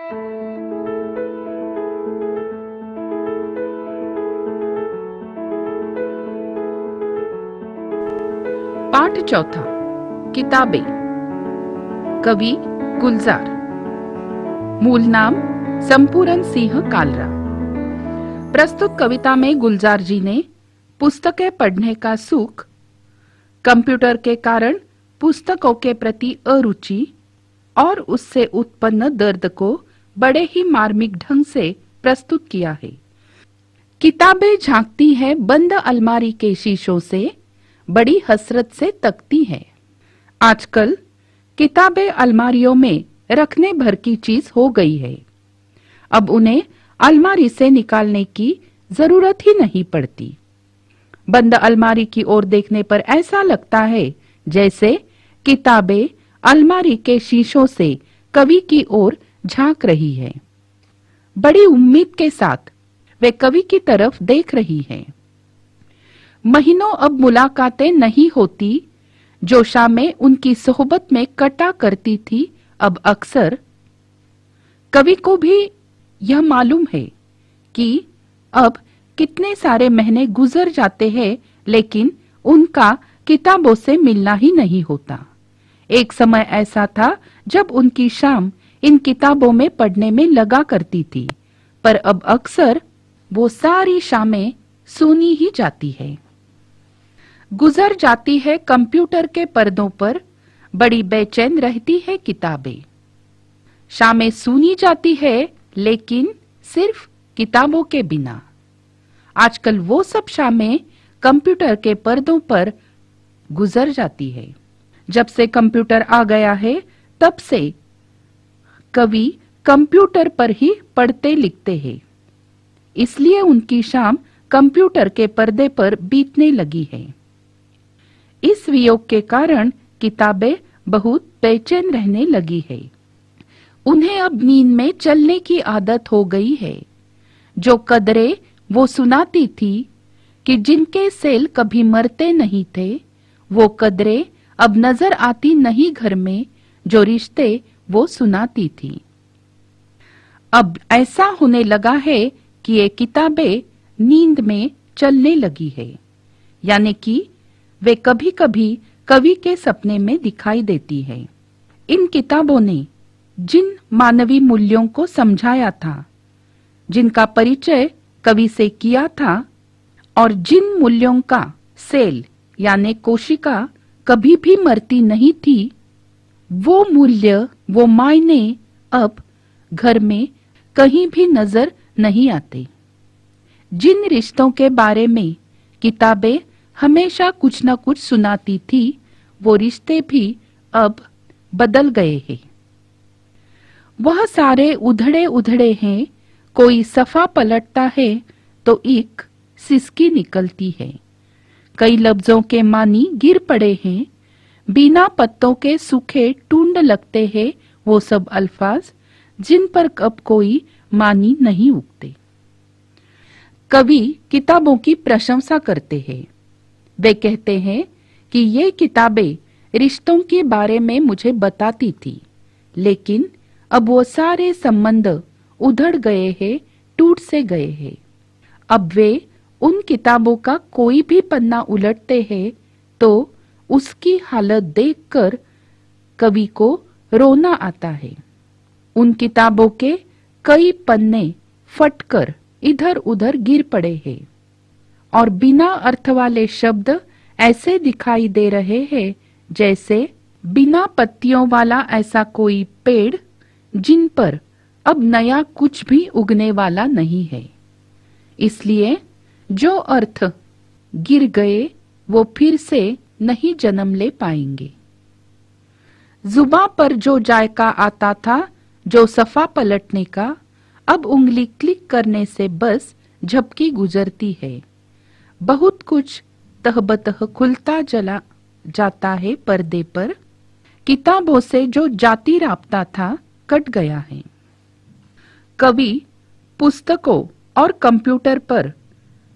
पाठ चौथा। किताबें। कवि गुलजार। मूल नाम संपूरन सिंह कालरा। प्रस्तुत कविता में गुलजार जी ने पुस्तकें पढ़ने का सुख, कंप्यूटर के कारण पुस्तकों के प्रति अरुचि और उससे उत्पन्न दर्द को बड़े ही मार्मिक ढंग से प्रस्तुत किया है। किताबें झांकती है बंद अलमारी के शीशों से, बड़ी हसरत से तकती है। आजकल किताबें अलमारियों में रखने भर की चीज हो गई है। अब उन्हें अलमारी से निकालने की जरूरत ही नहीं पड़ती। बंद अलमारी की ओर देखने पर ऐसा लगता है जैसे किताबें अलमारी के शीशों से कवि की ओर झांक रही है। बड़ी उम्मीद के साथ वे कवि की तरफ देख रही हैं। महीनों अब मुलाकातें नहीं होती। जो शामें उनकी सोहबत में कटा करती थी, अब अक्सर कवि को भी यह मालूम है कि अब कितने सारे महीने गुजर जाते हैं, लेकिन उनका किताबों से मिलना ही नहीं होता। एक समय ऐसा था जब उनकी शाम इन किताबों में पढ़ने में लगा करती थी, पर अब अक्सर वो सारी शामें सूनी ही जाती है। गुजर जाती है कंप्यूटर के पर्दों पर, बड़ी बेचैन रहती है किताबें। शामें सूनी जाती है, लेकिन सिर्फ किताबों के बिना। आजकल वो सब शामें कंप्यूटर के पर्दों पर गुजर जाती है। जब से कंप्यूटर आ गया है, तब से कवि कंप्यूटर पर ही पढ़ते लिखते हैं। इसलिए उनकी शाम कंप्यूटर के पर्दे पर बीतने लगी है। इस वियोग के कारण किताबें बहुत बेचैन रहने लगी है। उन्हें अब नींद में चलने की आदत हो गई है। जो कदरें वो सुनाती थी कि जिनके सेल कभी मरते नहीं थे, वो कदरें अब नजर आती नहीं घर में, जो रिश्ते वो सुनाती थी। अब ऐसा होने लगा है कि ये किताबें नींद में चलने लगी है, यानी कि वे कभी कभी कवि के सपने में दिखाई देती है। इन किताबों ने जिन मानवीय मूल्यों को समझाया था, जिनका परिचय कवि से किया था, और जिन मूल्यों का सेल यानी कोशिका कभी भी मरती नहीं थी, वो मूल्य, वो मायने अब घर में कहीं भी नजर नहीं आते। जिन रिश्तों के बारे में किताबें हमेशा कुछ न कुछ सुनाती थी, वो रिश्ते भी अब बदल गए हैं। वह सारे उधड़े उधड़े हैं। कोई सफा पलटता है तो एक सिसकी निकलती है। कई लफ्जों के मानी गिर पड़े हैं। बिना पत्तों के सूखे टूंड लगते हैं वो सब अल्फाज, जिन पर अब कोई मानी नहीं उगते। कवि किताबों की प्रशंसा करते हैं। वे कहते हैं कि ये किताबें रिश्तों के बारे में मुझे बताती थी, लेकिन अब वो सारे संबंध उधड़ गए हैं, टूट से गए हैं। अब वे उन किताबों का कोई भी पन्ना उलटते हैं तो उसकी हालत देखकर कवि को रोना आता है। उन किताबों के कई पन्ने फटकर इधर उधर गिर पड़े हैं और बिना अर्थ वाले शब्द ऐसे दिखाई दे रहे हैं जैसे बिना पत्तियों वाला ऐसा कोई पेड़ जिन पर अब नया कुछ भी उगने वाला नहीं है। इसलिए जो अर्थ गिर गए वो फिर से नहीं जन्म ले पाएंगे। जुबां पर जो जायका आता था, जो सफा पलटने का, अब उंगली क्लिक करने से बस झपकी गुजरती है। बहुत कुछ तहबतह खुलता चला जाता है पर्दे पर। किताबों से जो जाती राब्ता था, कट गया है। कवि पुस्तकों और कंप्यूटर पर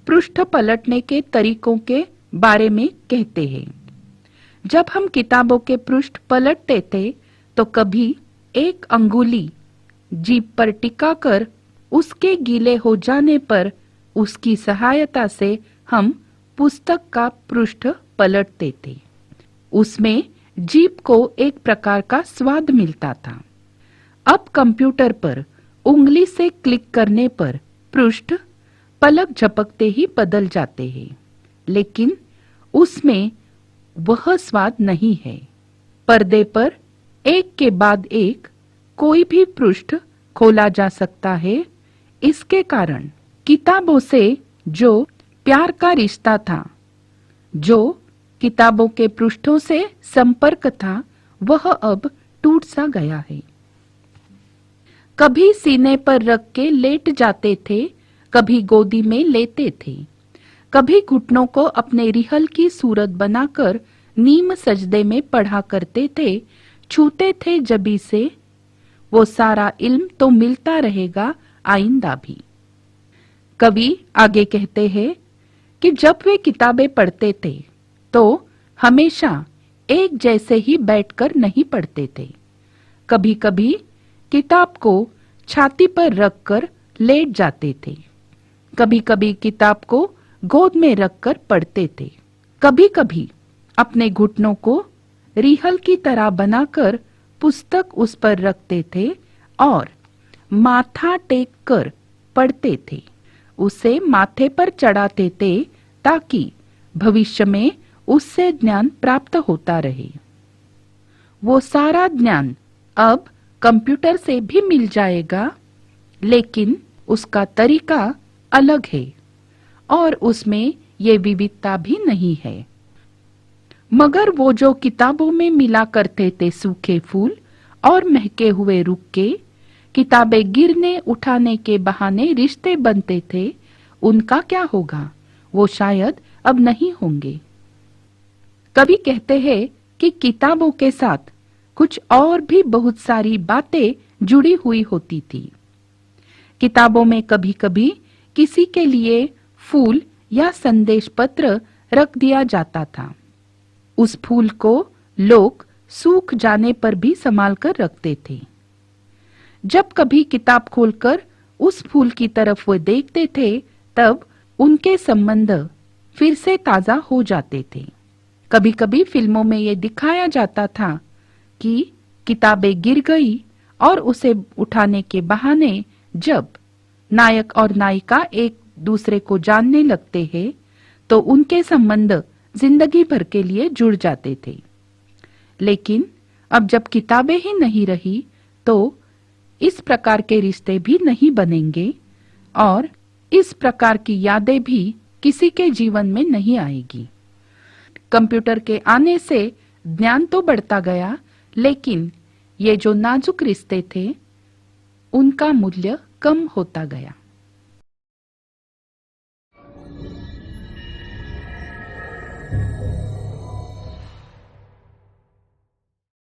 पृष्ठ पलटने के तरीकों के बारे में कहते हैं। जब हम किताबों के पृष्ठ पलटते थे तो कभी एक अंगुली जीभ पर टिकाकर उसके गीले हो जाने पर उसकी सहायता से हम पुस्तक का पृष्ठ पलटते थे। उसमें जीभ को एक प्रकार का स्वाद मिलता था। अब कंप्यूटर पर उंगली से क्लिक करने पर पृष्ठ पलक झपकते ही बदल जाते हैं, लेकिन उसमें वह स्वाद नहीं है। पर्दे पर एक के बाद एक कोई भी पृष्ठ खोला जा सकता है। इसके कारण किताबों से जो प्यार का रिश्ता था, जो किताबों के पृष्ठों से संपर्क था, वह अब टूट सा गया है। कभी सीने पर रख के लेट जाते थे, कभी गोदी में लेते थे, कभी घुटनों को अपने रिहल की सूरत बनाकर नीम सजदे में पढ़ा करते थे, छूते थे जबी से। वो सारा इल्म तो मिलता रहेगा आइंदा भी। कवि आगे कहते हैं कि जब वे किताबें पढ़ते थे तो हमेशा एक जैसे ही बैठकर नहीं पढ़ते थे। कभी कभी किताब को छाती पर रखकर लेट जाते थे, कभी कभी किताब को गोद में रखकर पढ़ते थे, कभी कभी अपने घुटनों को रिहल की तरह बनाकर पुस्तक उस पर रखते थे और माथा टेक कर पढ़ते थे। उसे माथे पर चढ़ाते थे ताकि भविष्य में उससे ज्ञान प्राप्त होता रहे। वो सारा ज्ञान अब कंप्यूटर से भी मिल जाएगा, लेकिन उसका तरीका अलग है और उसमें ये विविधता भी नहीं है। मगर वो जो किताबों में मिला करते थे सूखे फूल और महके हुए रुख के, किताबें गिरने उठाने के बहाने रिश्ते बनते थे, उनका क्या होगा? वो शायद अब नहीं होंगे। कवि कहते हैं कि किताबों के साथ कुछ और भी बहुत सारी बातें जुड़ी हुई होती थी। किताबों में कभी कभी किसी के लिए फूल या संदेश पत्र रख दिया जाता था। उस फूल को लोग सूख जाने पर भी संभाल कर रखते थे। जब कभी किताब खोलकर उस फूल की तरफ वो देखते थे, तब उनके संबंध फिर से ताजा हो जाते थे। कभी कभी फिल्मों में ये दिखाया जाता था कि किताबें गिर गई और उसे उठाने के बहाने जब नायक और नायिका एक दूसरे को जानने लगते हैं, तो उनके संबंध जिंदगी भर के लिए जुड़ जाते थे। लेकिन अब जब किताबें ही नहीं रही, तो इस प्रकार के रिश्ते भी नहीं बनेंगे और इस प्रकार की यादें भी किसी के जीवन में नहीं आएगी। कंप्यूटर के आने से ज्ञान तो बढ़ता गया, लेकिन ये जो नाजुक रिश्ते थे, उनका मूल्य कम होता गया।